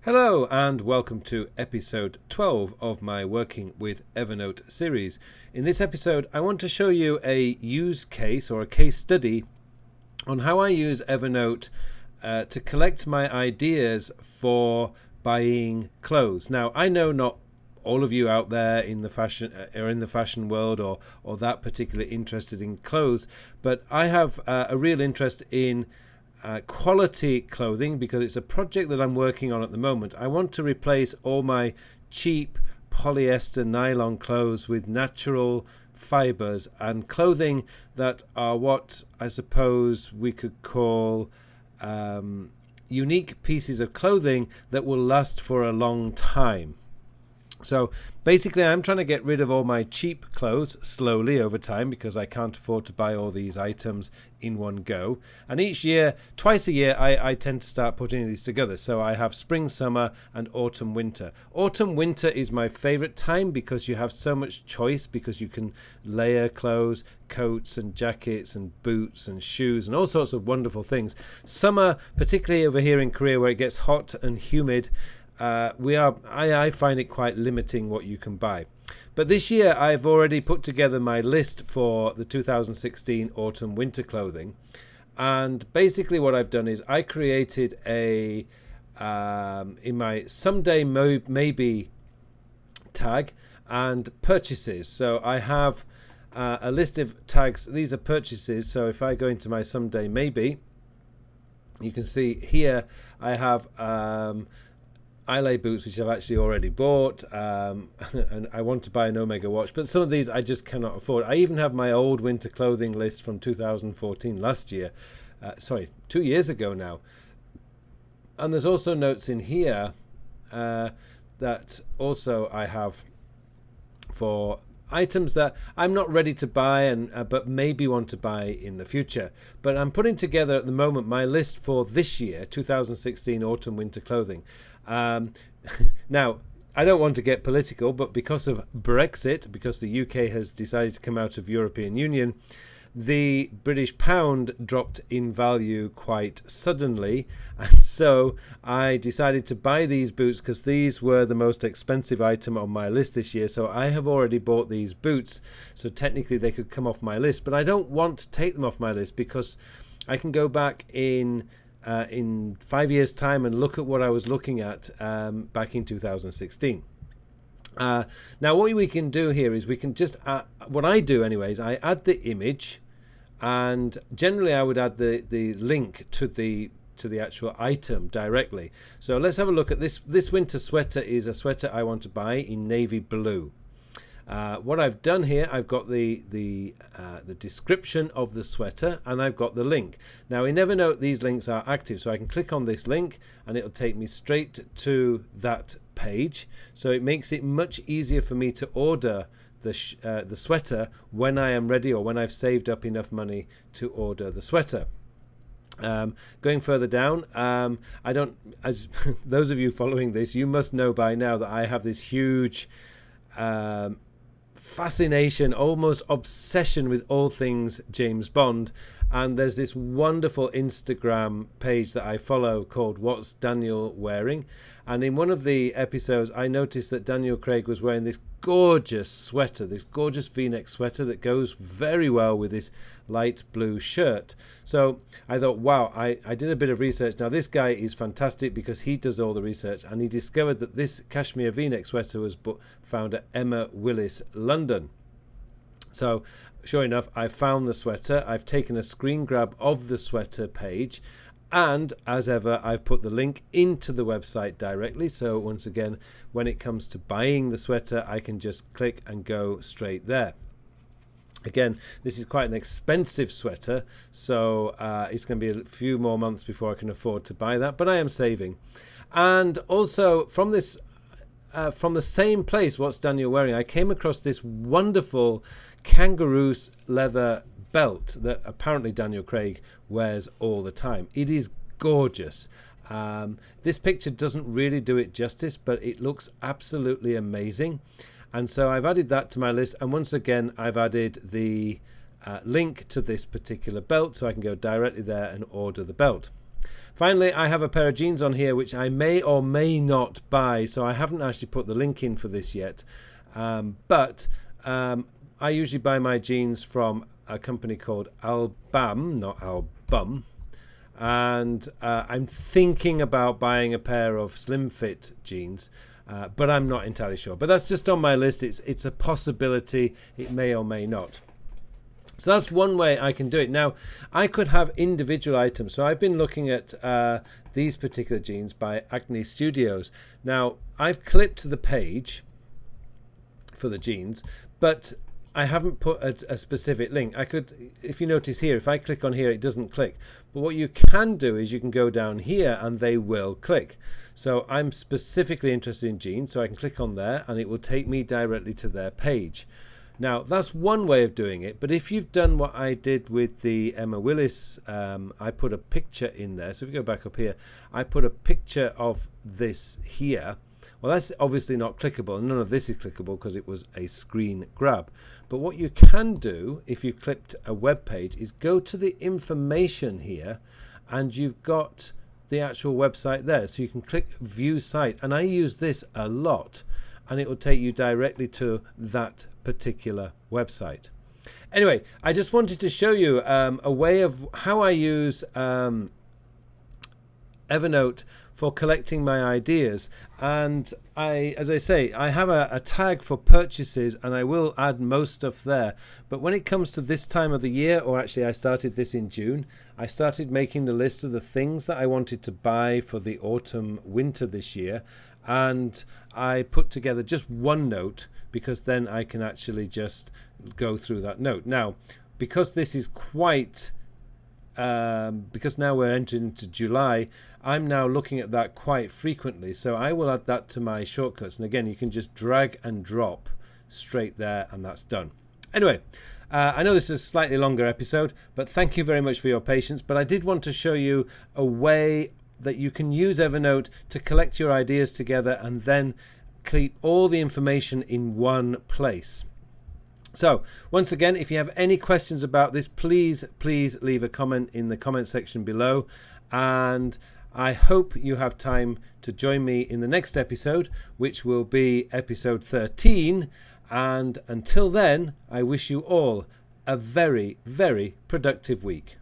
Hello and welcome to episode 12 of my Working with Evernote series. In this episode, I want to show you a use case or a case study on how I use Evernote to collect my ideas for buying clothes. Now, I know not all of you out there in the fashion world or that particularly interested in clothes, but I have a real interest in quality clothing because it's a project that I'm working on at the moment. I want to replace all my cheap polyester nylon clothes with natural fibers and clothing that are what I suppose we could call unique pieces of clothing that will last for a long time. So basically, I'm trying to get rid of all my cheap clothes slowly over time because I can't afford to buy all these items in one go. And each year, twice a year, I tend to start putting these together. So I have spring, summer, and autumn, winter. Autumn, winter is my favorite time because you have so much choice, because you can layer clothes, coats and jackets and boots and shoes and all sorts of wonderful things. Summer, particularly over here in Korea where it gets hot and humid, I find it quite limiting what you can buy. But this year I've already put together my list for the 2016 autumn winter clothing, and basically what I've done is I created a in my someday maybe tag and purchases. So I have a list of tags. These are purchases. So if I go into my someday maybe, you can see here I have Eyelet boots, which I've actually already bought, and I want to buy an Omega watch, but some of these I just cannot afford. I even have my old winter clothing list from 2014, last year, 2 years ago now. And there's also notes in here that also I have for items that I'm not ready to buy and but maybe want to buy in the future. But I'm putting together at the moment my list for this year, 2016 autumn winter clothing. Now, I don't want to get political, but because of Brexit, because the UK has decided to come out of European Union, the British pound dropped in value quite suddenly, and so I decided to buy these boots because these were the most expensive item on my list this year. So I have already bought these boots, so technically they could come off my list, but I don't want to take them off my list because I can go back in 5 years' time and look at what I was looking at back in 2016. Now, what we can do here is we can just what I do anyways, I add the image, and generally I would add the link to the actual item directly. So let's have a look at this. This winter sweater is a sweater I want to buy in navy blue. What I've done here, I've got the description of the sweater, and I've got the link. Now in Evernote these links are active, so I can click on this link and it'll take me straight to that page. So it makes it much easier for me to order the sweater when I am ready, or when I've saved up enough money to order the sweater. Going further down, I don't, as those of you following this, you must know by now that I have this huge fascination, almost obsession with all things James Bond, and there's this wonderful Instagram page that I follow called What's Daniel Wearing, and in one of the episodes I noticed that Daniel Craig was wearing this gorgeous sweater, this gorgeous v-neck sweater that goes very well with this light blue shirt. So I thought, wow, I did a bit of research. Now this guy is fantastic because he does all the research, and he discovered that this cashmere v-neck sweater was found at Emma Willis, London. So sure enough, I found the sweater. I've taken a screen grab of the sweater page, and as ever I've put the link into the website directly. So once again, when it comes to buying the sweater, I can just click and go straight there. Again, this is quite an expensive sweater, so it's going to be a few more months before I can afford to buy that, but I am saving. And also from this from the same place, What's Daniel Wearing, I came across this wonderful kangaroo leather belt that apparently Daniel Craig wears all the time. It is gorgeous. This picture doesn't really do it justice, but it looks absolutely amazing. And so I've added that to my list, and once again I've added the link to this particular belt so I can go directly there and order the belt. Finally, I have a pair of jeans on here which I may or may not buy, so I haven't actually put the link in for this yet. But I usually buy my jeans from a company called Albam, not Album. And I'm thinking about buying a pair of slim fit jeans, but I'm not entirely sure. But that's just on my list. It's a possibility. It may or may not. So that's one way I can do it. Now, I could have individual items. So I've been looking at these particular jeans by Acne Studios. Now, I've clipped the page for the jeans, but I haven't put a specific link. I could, if you notice here, if I click on here, it doesn't click. But what you can do is you can go down here and they will click. So I'm specifically interested in jeans, so I can click on there and it will take me directly to their page. Now, that's one way of doing it, but if you've done what I did with the Emma Willis, I put a picture in there. So if you go back up here, I put a picture of this here. Well, that's obviously not clickable. None of this is clickable because it was a screen grab. But what you can do if you clipped a web page is go to the information here and you've got the actual website there. So you can click view site, and I use this a lot, and it will take you directly to that particular website. Anyway, I just wanted to show you a way of how I use Evernote for collecting my ideas. And as I say, I have a tag for purchases, and I will add most stuff there. But when it comes to this time of the year, or actually I started this in June, I started making the list of the things that I wanted to buy for the autumn winter this year. And I put together just one note, because then I can actually just go through that note. Now, because this is quite because now we're entering into July, I'm now looking at that quite frequently. So I will add that to my shortcuts. And again, you can just drag and drop straight there, and that's done. Anyway, I know this is a slightly longer episode, but thank you very much for your patience. But I did want to show you a way that you can use Evernote to collect your ideas together and then keep all the information in one place. So once again, if you have any questions about this, please leave a comment in the comment section below, and I hope you have time to join me in the next episode, which will be episode 13. And until then, I wish you all a very, very productive week.